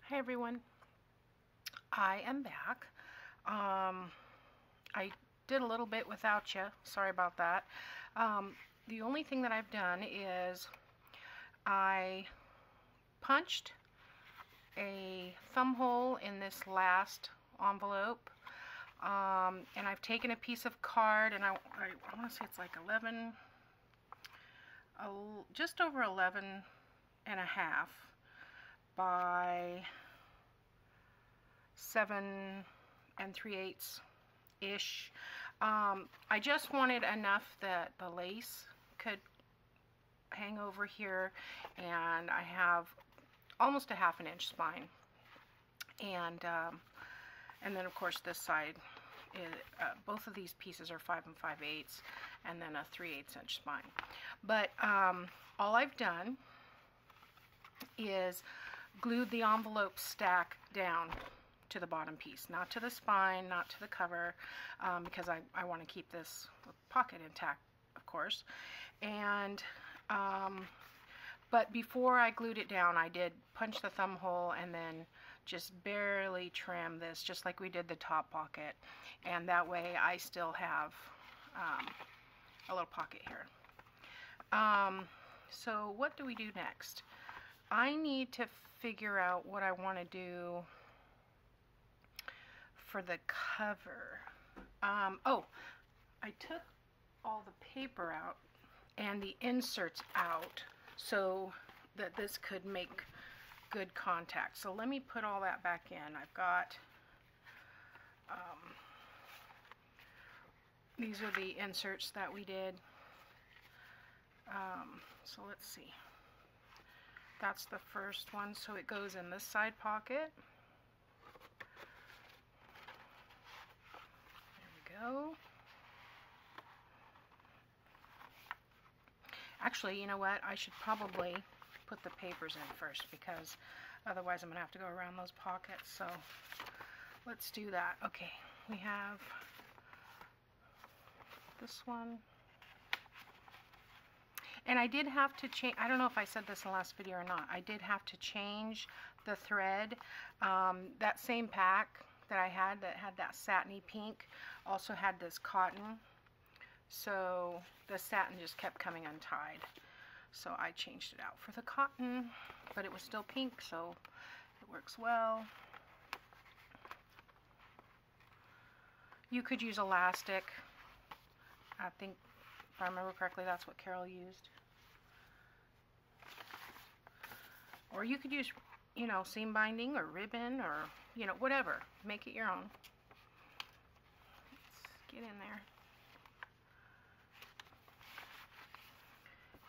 Hi everyone, I am back. I did a little bit without you, sorry about that. The only thing that I've done is I punched a thumb hole in this last envelope, and I've taken a piece of card, and I want to say it's like 11, just over 11 and a half by 7 3/8 ish. I just wanted enough that the lace could hang over here, and I have almost a 1/2 inch spine, and then of course this side is, both of these pieces are 5 5/8, and then a 3/8 inch spine. But all I've done is glued the envelope stack down to the bottom piece, not to the spine, not to the cover, because I want to keep this pocket intact, of course. And but before I glued it down, I did punch the thumb hole and then just barely trim this, just like we did the top pocket, and that way I still have a little pocket here. So what do we do next? I need to figure out what I want to do for the cover. Oh, I took all the paper out and the inserts out so that this could make good contact. So let me put all that back in. I've got, these are the inserts that we did. So let's see. That's the first one, so it goes in this side pocket. There we go. Actually, you know what? I should probably put the papers in first, because otherwise I'm going to have to go around those pockets. So let's do that. Okay, we have this one. And I did have to change, I don't know if I said this in the last video or not, I did have to change the thread. That same pack that I had that had that satiny pink also had this cotton. So the satin just kept coming untied. So I changed it out for the cotton, but it was still pink, so it works well. You could use elastic. I think, if I remember correctly, that's what Carol used. Or you could use, you know, seam binding or ribbon, or, you know, whatever. Make it your own. Let's get in there.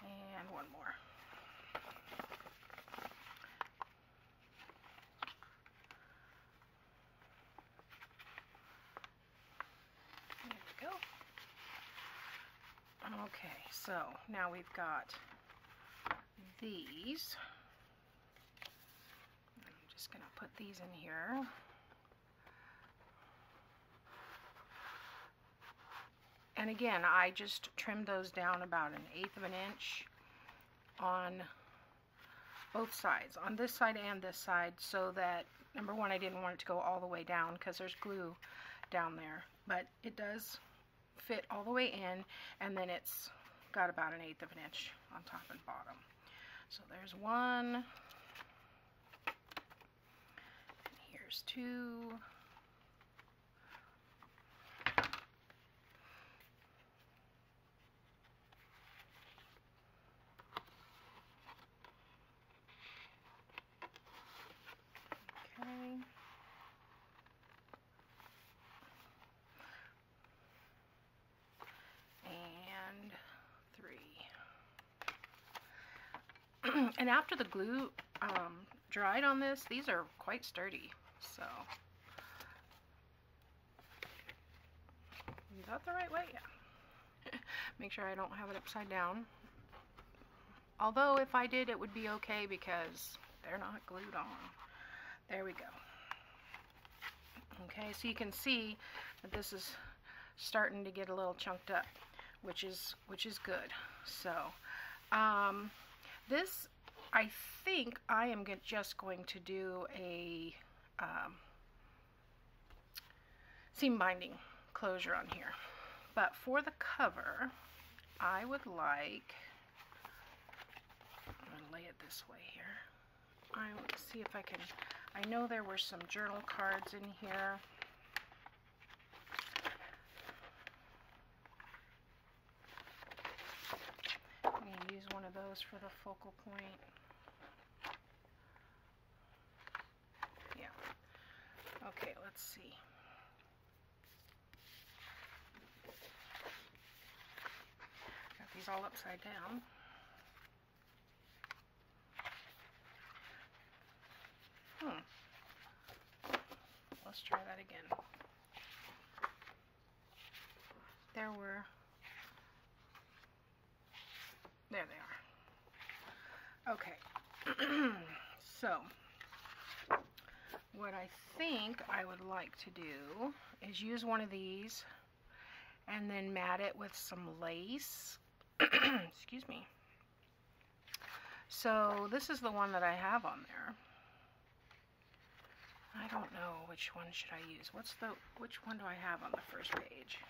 And one more. There we go. Okay, so now we've got these. I'm just going to put these in here. And again, I just trimmed those down about 1/8 of an inch on both sides, on this side and this side, so that, number one, I didn't want it to go all the way down because there's glue down there, but it does fit all the way in, and then it's got about 1/8 of an inch on top and bottom. So there's one, and here's two. Okay. And 3. And after the glue dried on this, these are quite sturdy. So, is that the right way? Yeah. Make sure I don't have it upside down. Although if I did, it would be okay because they're not glued on. There we go. Okay, so you can see that this is starting to get a little chunked up, which is good. So this I think I am just going to do a seam binding closure on here. But for the cover, I would like, I'm going to lay it this way here. I will see if I can, I know there were some journal cards in here. I'm going to use one of those for the focal point. Yeah. Okay, let's see. Got these all upside down. Let's try that again. There they are. Okay. So, what I think I would like to do is use one of these and then mat it with some lace. Excuse me. So, this is the one that I have on there. I don't know which one should I use. Which one do I have on the first page?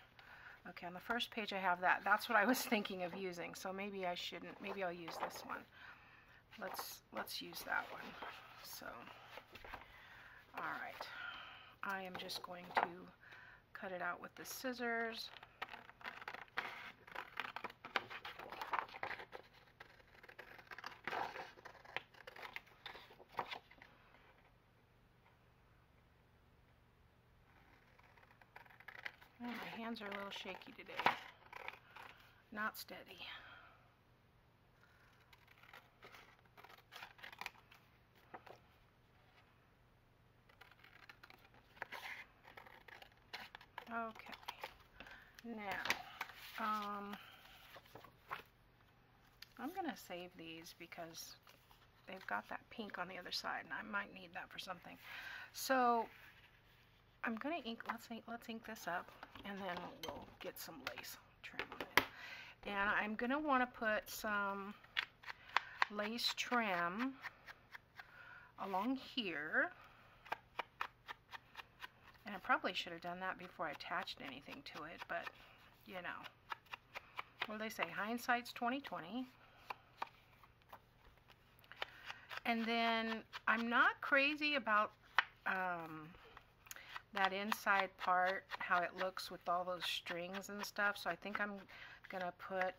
Okay, on the first page I have that. That's what I was thinking of using. So maybe I shouldn't. Maybe I'll use this one. Let's use that one. So, all right. I am just going to cut it out with the scissors. Oh, my hands are a little shaky today. Not steady. Okay. Now, I'm going to save these because they've got that pink on the other side, and I might need that for something. So, I'm going to ink, let's ink this up, and then we'll get some lace trim on it. And I'm going to want to put some lace trim along here. And I probably should have done that before I attached anything to it, but, you know. What do they say? Hindsight's 20/20. And then I'm not crazy about that inside part, how it looks with all those strings and stuff. So I think I'm going to put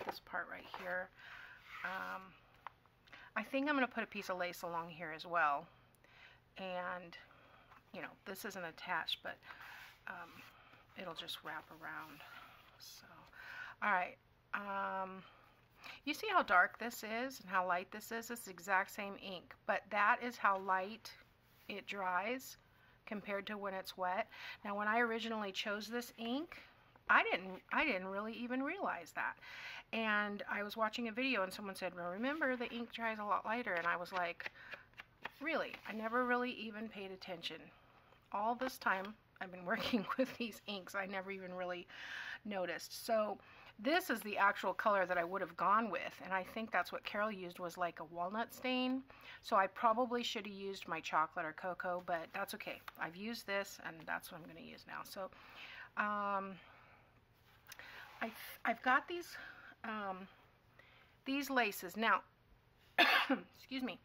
this part right here. I think I'm going to put a piece of lace along here as well. And, you know, this isn't attached, but it'll just wrap around. So, all right. You see how dark this is and how light this is? It's the exact same ink, but that is how light it dries compared to when it's wet. Now, when I originally chose this ink, I didn't really even realize that. And I was watching a video and someone said, well, remember, the ink dries a lot lighter. And I was like, really? I never really even paid attention. All this time I've been working with these inks, I never even really noticed. So this is the actual color that I would have gone with, and I think that's what Carol used, was like a walnut stain. So I probably should have used my chocolate or cocoa, but that's okay. I've used this, and that's what I'm going to use now. So I've got these laces. Now, excuse me.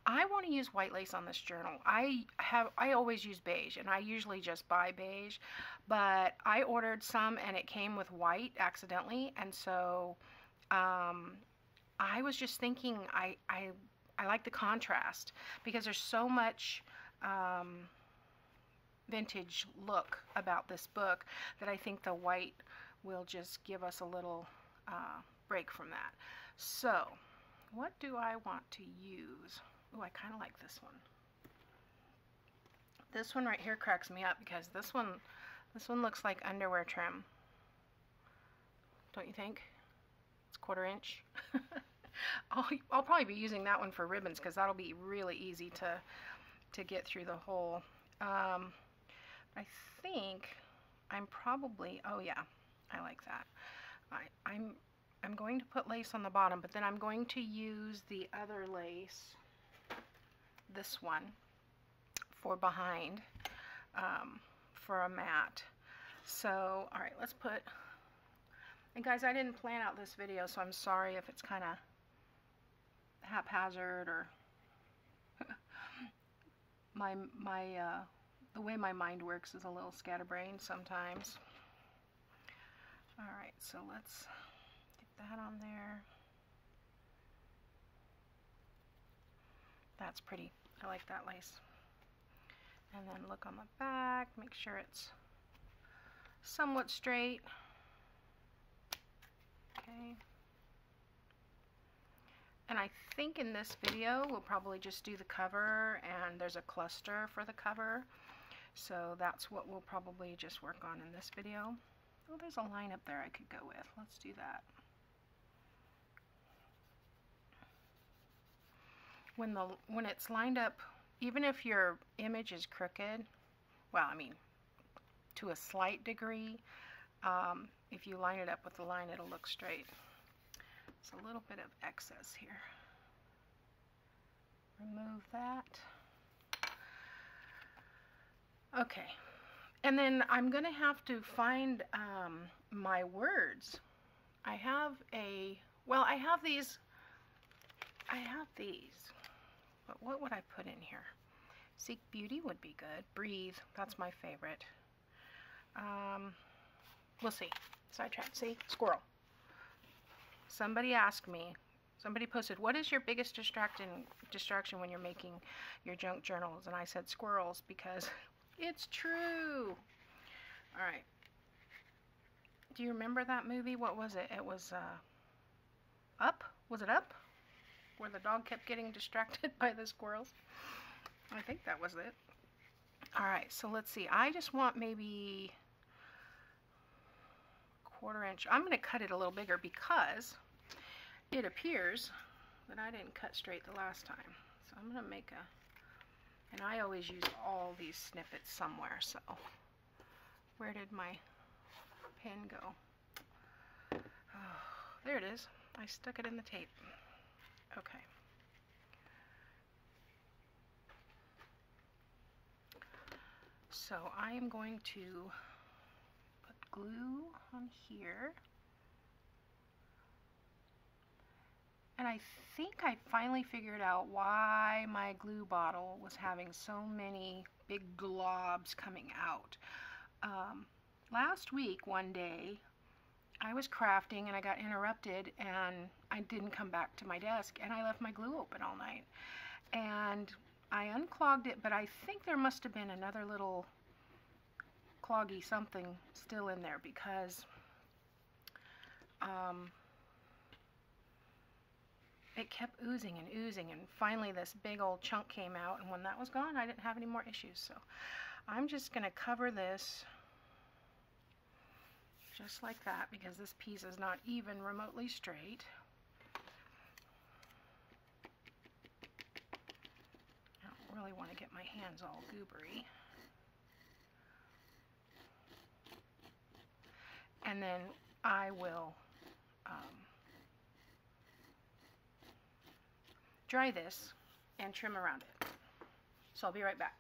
I want to use white lace on this journal. I always use beige, and I usually just buy beige, but I ordered some and it came with white accidentally, and so I was just thinking I like the contrast because there's so much vintage look about this book that I think the white will just give us a little break from that. So, what do I want to use? Oh, I kind of like this one. This one right here cracks me up because this one looks like underwear trim. Don't you think? It's 1/4 inch. I'll probably be using that one for ribbons because that'll be really easy to get through the whole. I think I'm probably, oh yeah, I like that. I'm going to put lace on the bottom, but then I'm going to use the other lace, this one, for behind, for a mat. So, all right, let's put, and guys, I didn't plan out this video, so I'm sorry if it's kind of haphazard or the way my mind works is a little scatterbrained sometimes. All right, so let's get that on there. That's pretty. I like that lace. And then look on the back, make sure it's somewhat straight. Okay. And I think in this video we'll probably just do the cover, and there's a cluster for the cover. So that's what we'll probably just work on in this video. Oh, there's a line up there I could go with. Let's do that. When it's lined up, even if your image is crooked, well, I mean, to a slight degree, if you line it up with the line, it'll look straight. There's a little bit of excess here. Remove that. Okay, and then I'm gonna have to find my words. I have these, but what would I put in here? Seek beauty would be good. Breathe, that's my favorite. We'll see. Sidetrack. See? Squirrel. Somebody asked me, somebody posted, what is your biggest distraction when you're making your junk journals? And I said squirrels, because it's true. All right. Do you remember that movie? What was it? It was Up? Was it Up? Where the dog kept getting distracted by the squirrels? I think that was it. All right, so let's see. I just want maybe 1/4 inch. I'm going to cut it a little bigger because it appears that I didn't cut straight the last time. So I'm going to make a, and I always use all these snippets somewhere. So where did my pen go? Oh, there it is. I stuck it in the tape. Okay. So I am going to put glue on here. And I think I finally figured out why my glue bottle was having so many big globs coming out. Last week, one day, I was crafting and I got interrupted and I didn't come back to my desk and I left my glue open all night. And I unclogged it, but I think there must have been another little cloggy something still in there because it kept oozing and oozing, and finally this big old chunk came out, and when that was gone I didn't have any more issues. So I'm just going to cover this just like that because this piece is not even remotely straight. I don't really want to get my hands all goobery. And then I will dry this and trim around it. So I'll be right back.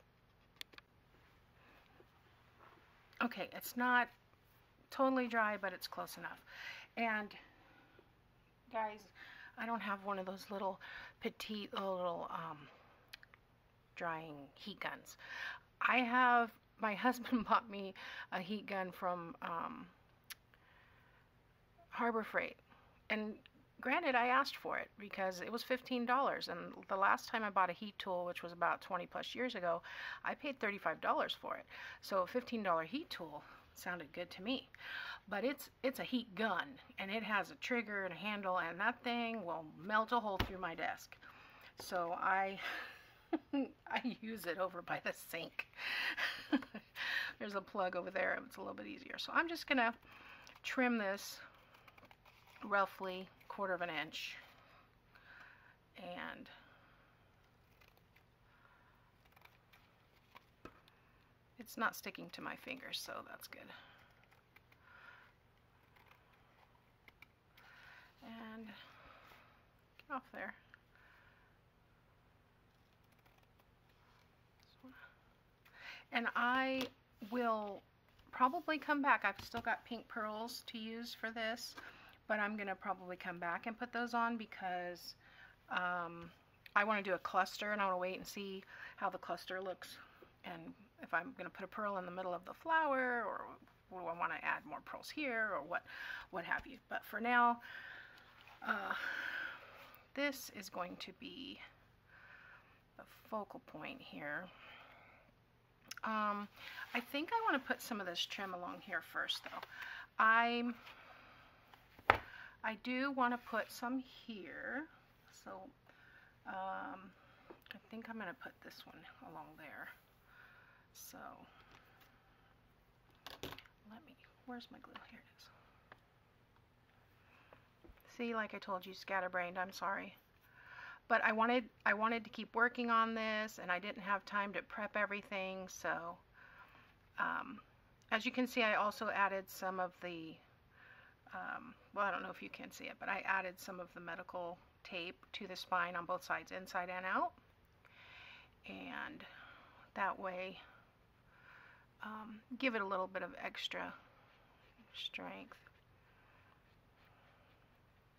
Okay, it's not totally dry, but it's close enough. And guys, I don't have one of those little petite little drying heat guns. I have, my husband bought me a heat gun from Harbor Freight, and granted I asked for it because it was $15, and the last time I bought a heat tool, which was about 20 plus years ago, I paid $35 for it. So a $15 heat tool sounded good to me, but it's a heat gun, and it has a trigger and a handle, and that thing will melt a hole through my desk. So I use it over by the sink. There's a plug over there. It's a little bit easier. So I'm just gonna trim this roughly 1/4 inch, and it's not sticking to my fingers, so that's good. off there. And I will probably come back. I've still got pink pearls to use for this, but I'm going to probably come back and put those on because I want to do a cluster, and I want to wait and see how the cluster looks, and if I'm going to put a pearl in the middle of the flower, or do I want to add more pearls here, or what have you. But for now, this is going to be the focal point here. I think I want to put some of this trim along here first, though. I do want to put some here, so I think I'm going to put this one along there. So where's my glue? Here it is. See, like I told you, scatterbrained, I'm sorry. But I wanted to keep working on this, and I didn't have time to prep everything, so as you can see, I also added some of the well, I don't know if you can see it, but I added some of the medical tape to the spine on both sides, inside and out, and that way give it a little bit of extra strength.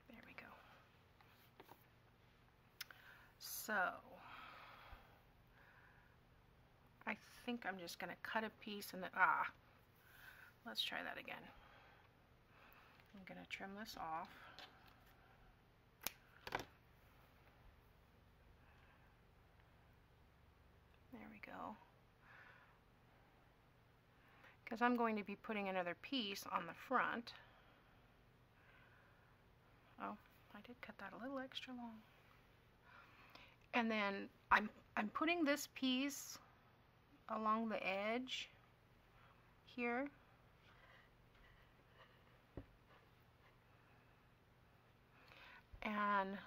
There we go. So I think I'm just going to cut a piece and then, let's try that again. I'm going to trim this off. There we go. Because I'm going to be putting another piece on the front. Oh, I did cut that a little extra long. And then I'm putting this piece along the edge here. And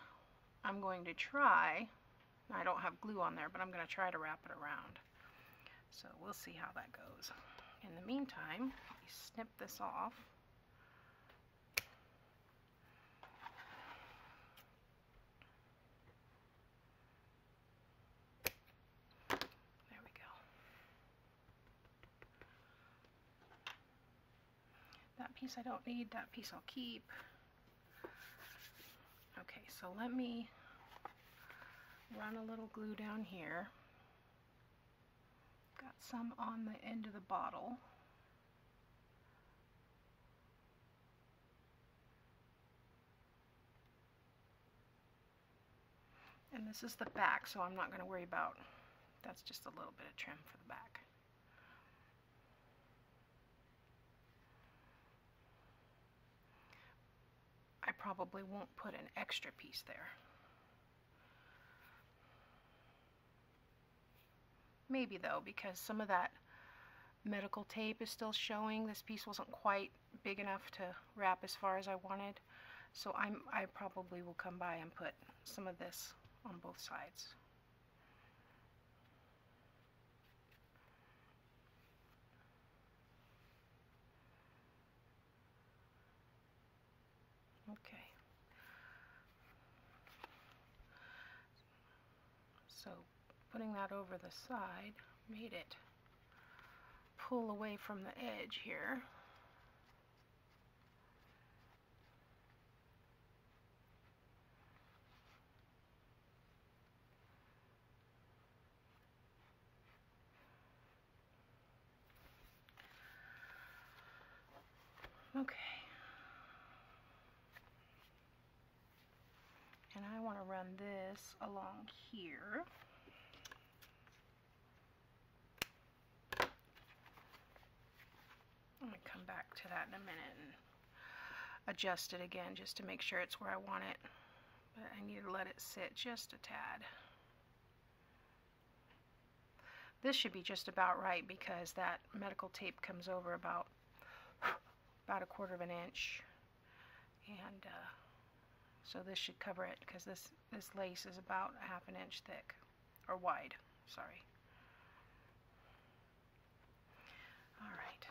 I'm going to try, I don't have glue on there, but I'm going to try to wrap it around. So we'll see how that goes. In the meantime, let me snip this off. There we go. That piece I don't need, that piece I'll keep. Okay, so let me run a little glue down here. Got some on the end of the bottle. And this is the back, so I'm not going to worry about, that's just a little bit of trim for the back. I probably won't put an extra piece there. Maybe though, because some of that medical tape is still showing. This piece wasn't quite big enough to wrap as far as I wanted. So I probably will come by and put some of this on both sides. Okay. So putting that over the side made it pull away from the edge here. Okay. And I want to run this along here. I'm going to come back to that in a minute and adjust it again just to make sure it's where I want it. But I need to let it sit just a tad. This should be just about right because that medical tape comes over about a 1/4 inch. And so this should cover it because this lace is about 1/2 inch thick, or wide, sorry. All right.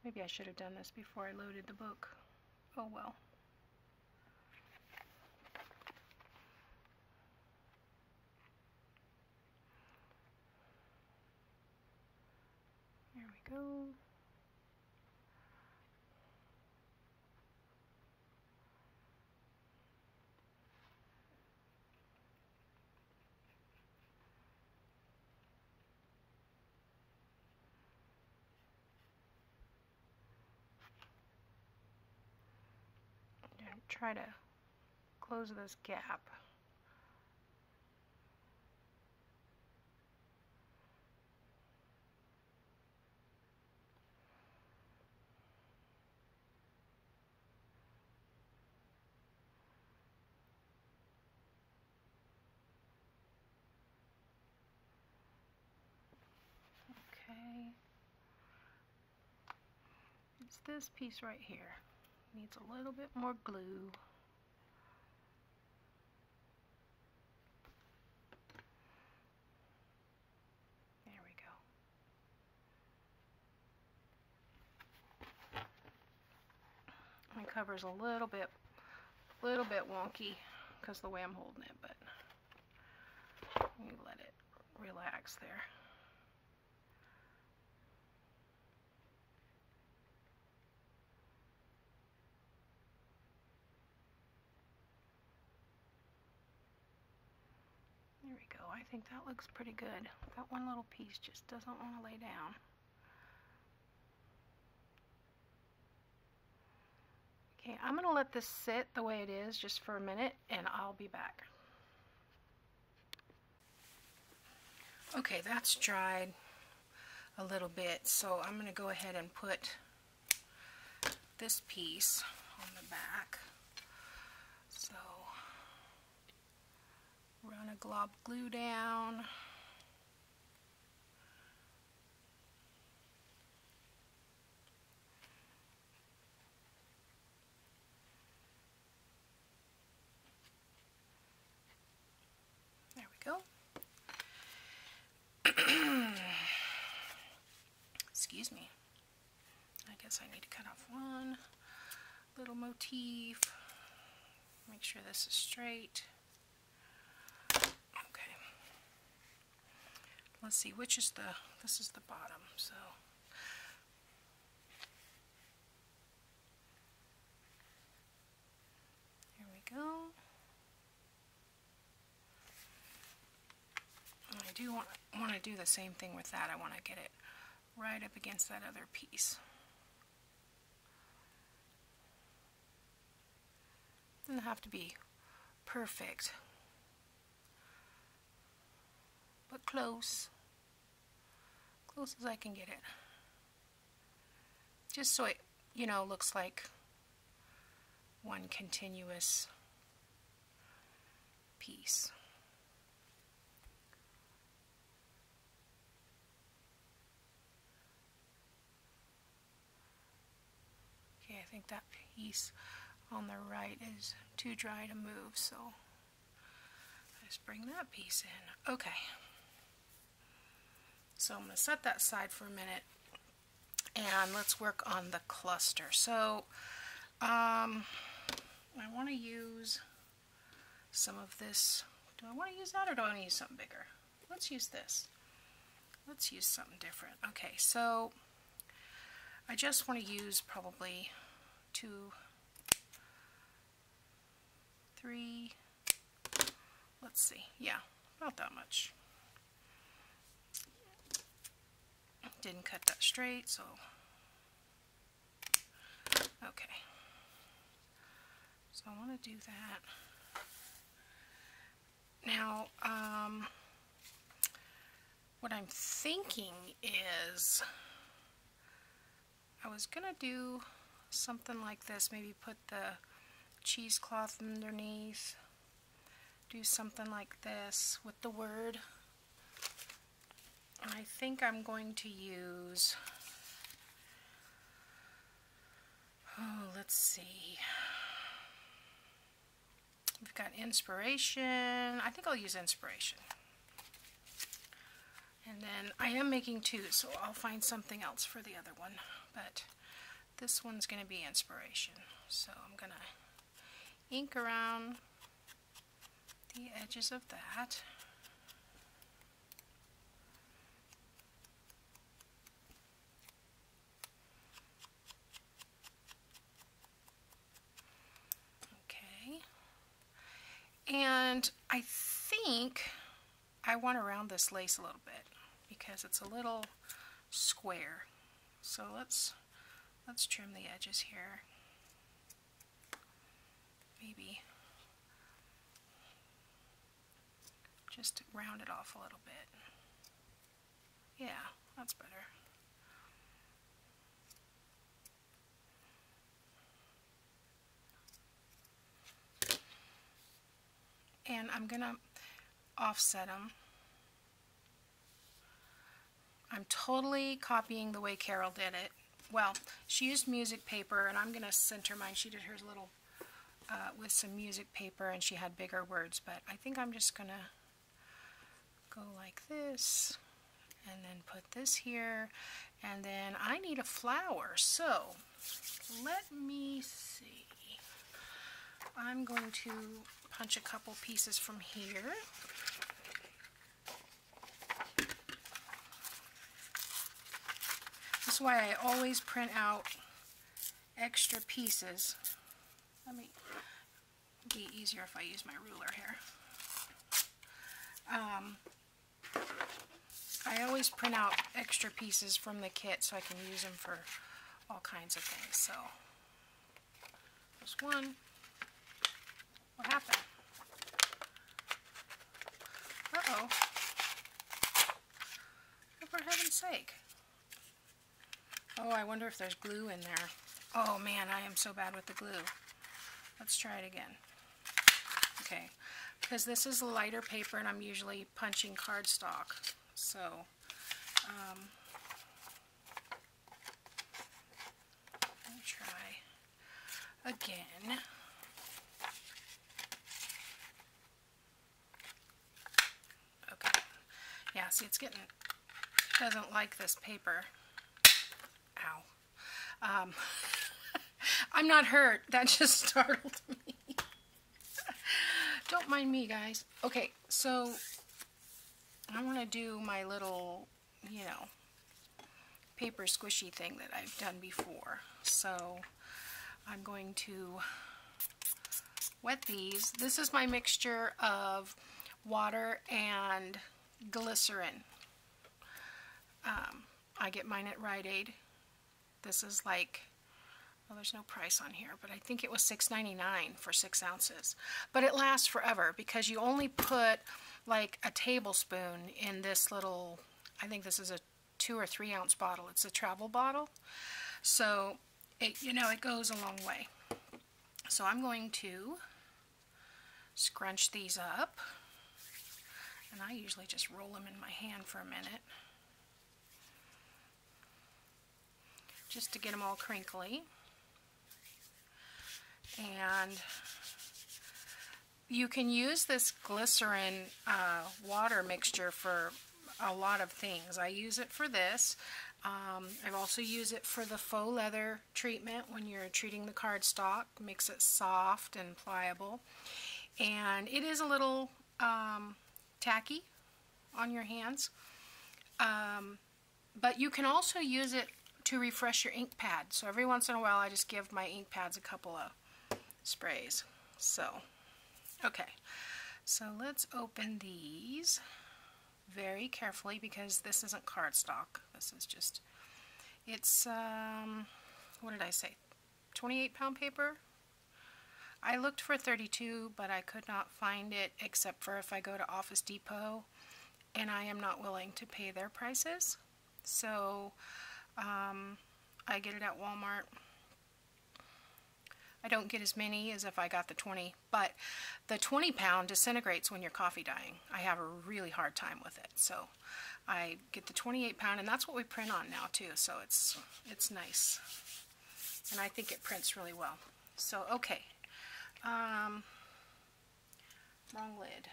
Maybe I should have done this before I loaded the book. Oh well. There we go. And try to close this gap. Okay. It's this piece right here. Needs a little bit more glue. There we go. My cover's a little bit wonky because the way I'm holding it, but you let it relax there. There we go. I think that looks pretty good. That one little piece just doesn't want to lay down. Okay, I'm going to let this sit the way it is just for a minute, and I'll be back. Okay, that's dried a little bit, so I'm going to go ahead and put this piece on the back. So, run a glob glue down. There we go. Excuse me. I guess I need to cut off one little motif. Make sure this is straight. Okay. Let's see, which is this is the bottom, so. Here we go. And I do want to do the same thing with that. I want to get it right up against that other piece. Doesn't have to be perfect, but close as I can get it, just so it, you know, looks like one continuous piece. Okay, I think that piece on the right is too dry to move, so just bring that piece in. Okay. So I'm going to set that aside for a minute, and let's work on the cluster. So I want to use some of this. Do I want to use that, or do I want to use something bigger? Let's use this. Let's use something different. Okay, so I just want to use probably 2, 3, let's see, yeah, about that much. Didn't cut that straight, so okay. So I want to do that. Now, what I'm thinking is I was gonna do something like this, maybe put the cheesecloth underneath, do something like this with the word. And I think I'm going to use, oh, let's see. We've got inspiration. I think I'll use inspiration. And then I am making 2, so I'll find something else for the other one. But this one's going to be inspiration. So I'm going to ink around the edges of that. Okay. And I think I want to round this lace a little bit because it's a little square. So let's trim the edges here. Maybe just round it off a little bit. Yeah, that's better. And I'm gonna offset them. I'm totally copying the way Carol did it. Well, she used music paper, and I'm gonna center mine. She did hers a little with some music paper, and she had bigger words, but I think I'm just gonna go like this, and then put this here, and then I need a flower. So let me see. I'm going to punch a couple pieces from here. This is why I always print out extra pieces. Let me be easier if I use my ruler here. I always print out extra pieces from the kit so I can use them for all kinds of things. So there's one. What happened? Uh-oh. Oh, for heaven's sake. Oh, I wonder if there's glue in there. Oh man, I am so bad with the glue. Let's try it again. Okay, because this is lighter paper and I'm usually punching cardstock. So, let me try again. Okay, yeah, see, it doesn't like this paper. Ow. I'm not hurt. That just startled me. Don't mind me, guys. Okay, so I want to do my little, you know, paper squishy thing that I've done before. So I'm going to wet these. This is my mixture of water and glycerin. I get mine at Rite Aid. This is like, well, there's no price on here, but I think it was $6.99 for 6 ounces. But it lasts forever because you only put like a tablespoon in this little, I think this is a 2 or 3 ounce bottle. It's a travel bottle. So, it, you know, it goes a long way. So I'm going to scrunch these up. And I usually just roll them in my hand for a minute, just to get them all crinkly. And you can use this glycerin water mixture for a lot of things. I use it for this. I've also used it for the faux leather treatment when you're treating the cardstock. Makes it soft and pliable. And it is a little tacky on your hands. But you can also use it to refresh your ink pad. So every once in a while I just give my ink pads a couple of sprays. So, okay. So let's open these very carefully because this isn't cardstock. This is just, it's, what did I say? 28-pound paper? I looked for 32, but I could not find it except for if I go to Office Depot, and I am not willing to pay their prices. So I get it at Walmart. I don't get as many as if I got the 20, but the 20-pound disintegrates when you're coffee dyeing. I have a really hard time with it, so I get the 28-pound, and that's what we print on now too. So it's nice, and I think it prints really well. So okay, wrong lid.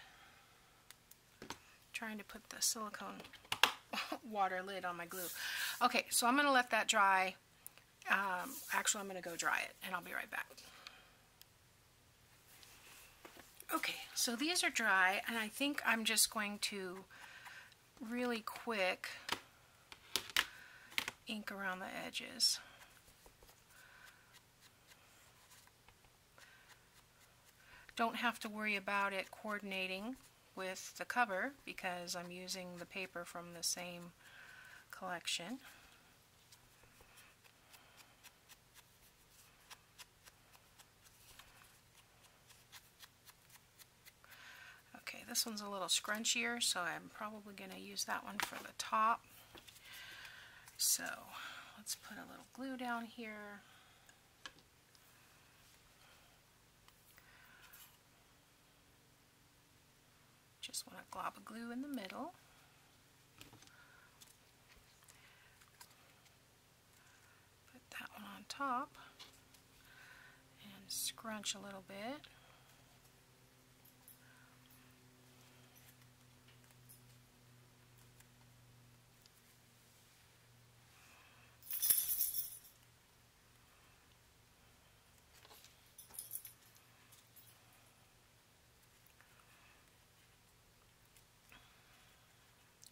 Trying to put the silicone water lid on my glue. Okay, so I'm going to let that dry Actually, I'm going to go dry it, and I'll be right back. Okay, so these are dry, and I think I'm just going to really quick ink around the edges. Don't have to worry about it coordinating with the cover because I'm using the paper from the same collection. Okay, this one's a little scrunchier, so I'm probably going to use that one for the top. So let's put a little glue down here. Just want a glob of glue in the middle. Put that one on top and scrunch a little bit.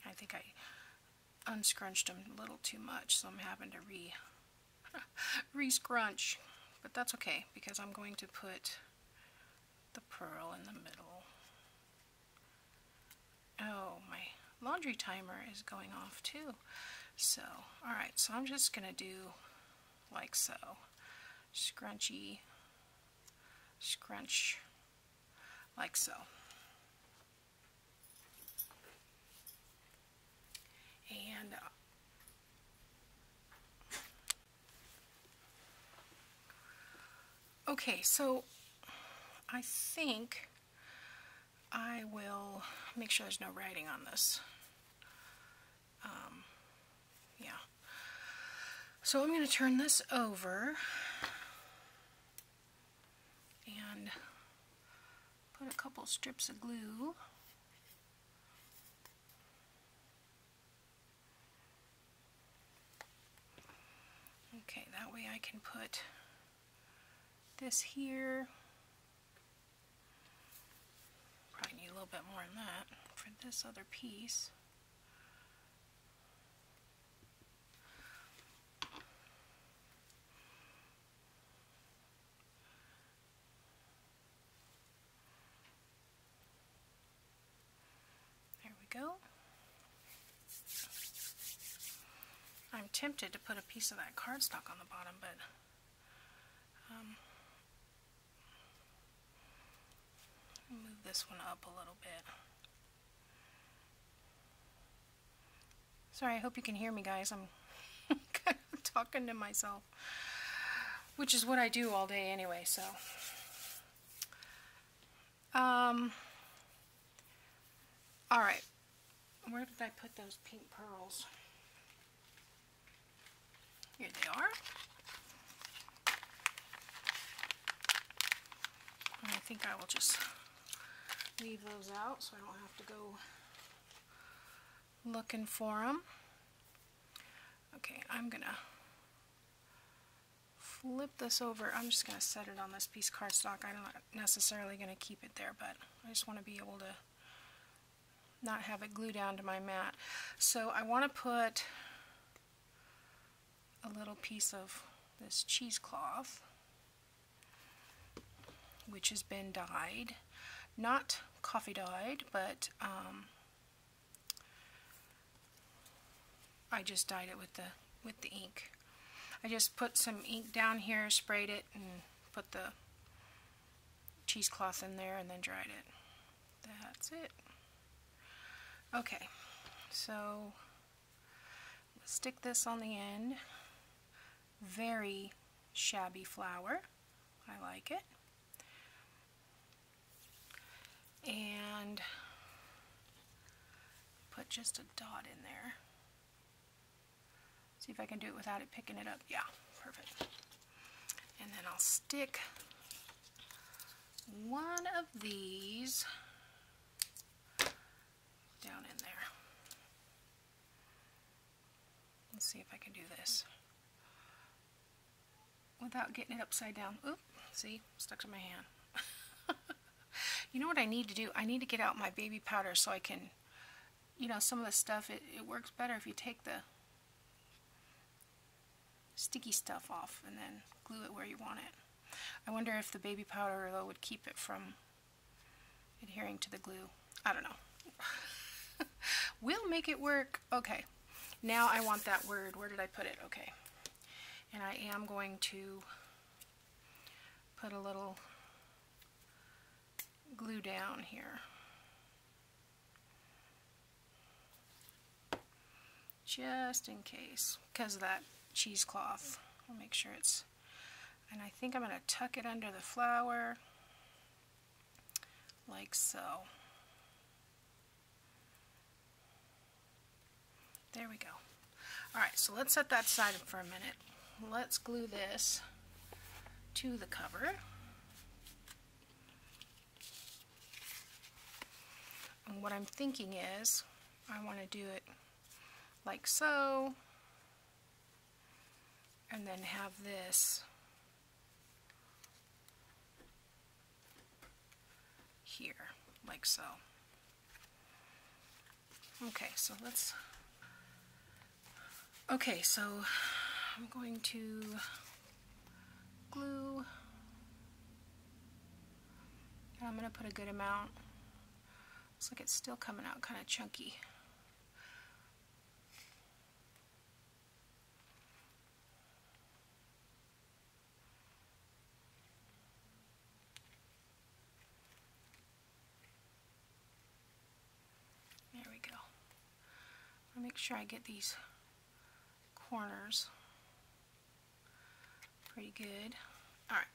I think I unscrunched them a little too much, so I'm having to re-scrunch. But that's okay, because I'm going to put the pearl in the middle. Oh, my laundry timer is going off too. So, alright, so I'm just going to do like so. Scrunchy, scrunch, like so. And okay, so I think I will make sure there's no writing on this. Yeah. So I'm going to turn this over and put a couple strips of glue. Okay, that way I can put this here. Probably need a little bit more than that for this other piece. There we go. I'm tempted to put a piece of that cardstock on the bottom, but move this one up a little bit. Sorry, I hope you can hear me, guys. I'm kind of talking to myself, which is what I do all day anyway, so. Alright, where did I put those pink pearls? Here they are. And I think I will just leave those out so I don't have to go looking for them. Okay, I'm gonna flip this over. I'm just gonna set it on this piece of cardstock. I'm not necessarily gonna keep it there, but I just want to be able to not have it glue down to my mat. So I want to put a little piece of this cheesecloth, which has been dyed, not coffee dyed, but I just dyed it with the ink. I just put some ink down here, sprayed it, and put the cheesecloth in there, and then dried it. That's it. Okay, so let's stick this on the end. Very shabby flower. I like it. And put just a dot in there. See if I can do it without it picking it up. Yeah, perfect. And then I'll stick one of these down in there. Let's see if I can do this. without getting it upside down. Oop, see, stuck to my hand. You know what I need to do? I need to get out my baby powder so I can, you know, some of the stuff, it works better if you take the sticky stuff off and then glue it where you want it. I wonder if the baby powder, though, would keep it from adhering to the glue. I don't know. We'll make it work. Okay, now I want that word. Where did I put it? Okay, and I am going to put a little glue down here. Just in case, because of that cheesecloth. I'll make sure it's, and I think I'm going to tuck it under the flower, like so. There we go. Alright, so let's set that aside for a minute. Let's glue this to the cover. And what I'm thinking is, I want to do it like so, and then have this here, like so. Okay, so let's, okay, so I'm going to glue, and I'm going to put a good amount. Looks like it's still coming out kind of chunky. There we go. I'll make sure I get these corners pretty good. Alright.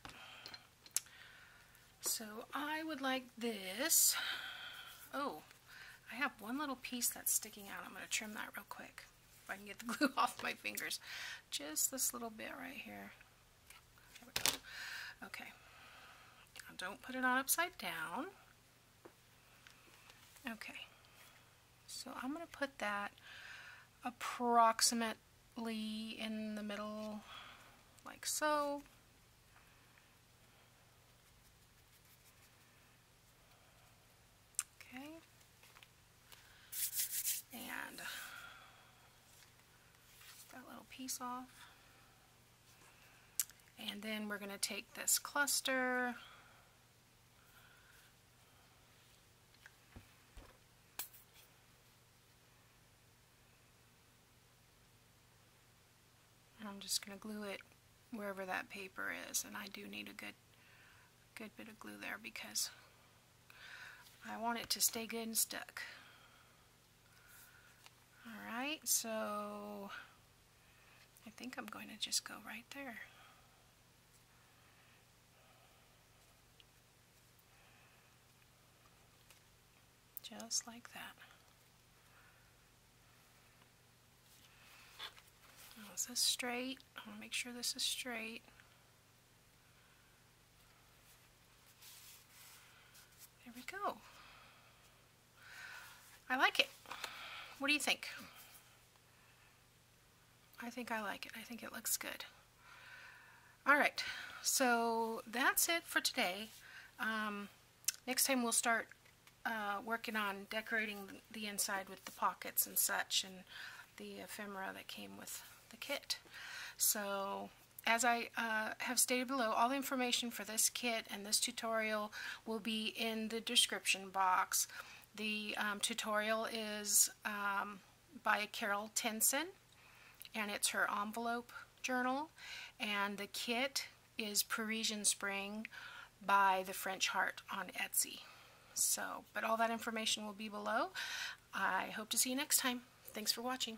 So I would like this. Oh, I have one little piece that's sticking out. I'm going to trim that real quick if I can get the glue off my fingers. Just this little bit right here. There we go. Okay. Now don't put it on upside down. Okay. So I'm going to put that approximately in the middle, like so. Okay. And that little piece off. And then we're going to take this cluster and I'm just going to glue it wherever that paper is, and I do need a good bit of glue there because I want it to stay good and stuck. Alright, so I think I'm going to just go right there. Just like that. Now, is this straight? I want to make sure this is straight. There we go. I like it. What do you think? I think I like it. I think it looks good. Alright, so that's it for today. Next time we'll start working on decorating the inside with the pockets and such, and the ephemera that came with the kit. So as I have stated below, all the information for this kit and this tutorial will be in the description box. The tutorial is by Carol Tinson, and it's her envelope journal, and the kit is Parisian Spring by the French Heart on Etsy. So, but all that information will be below. I hope to see you next time. Thanks for watching.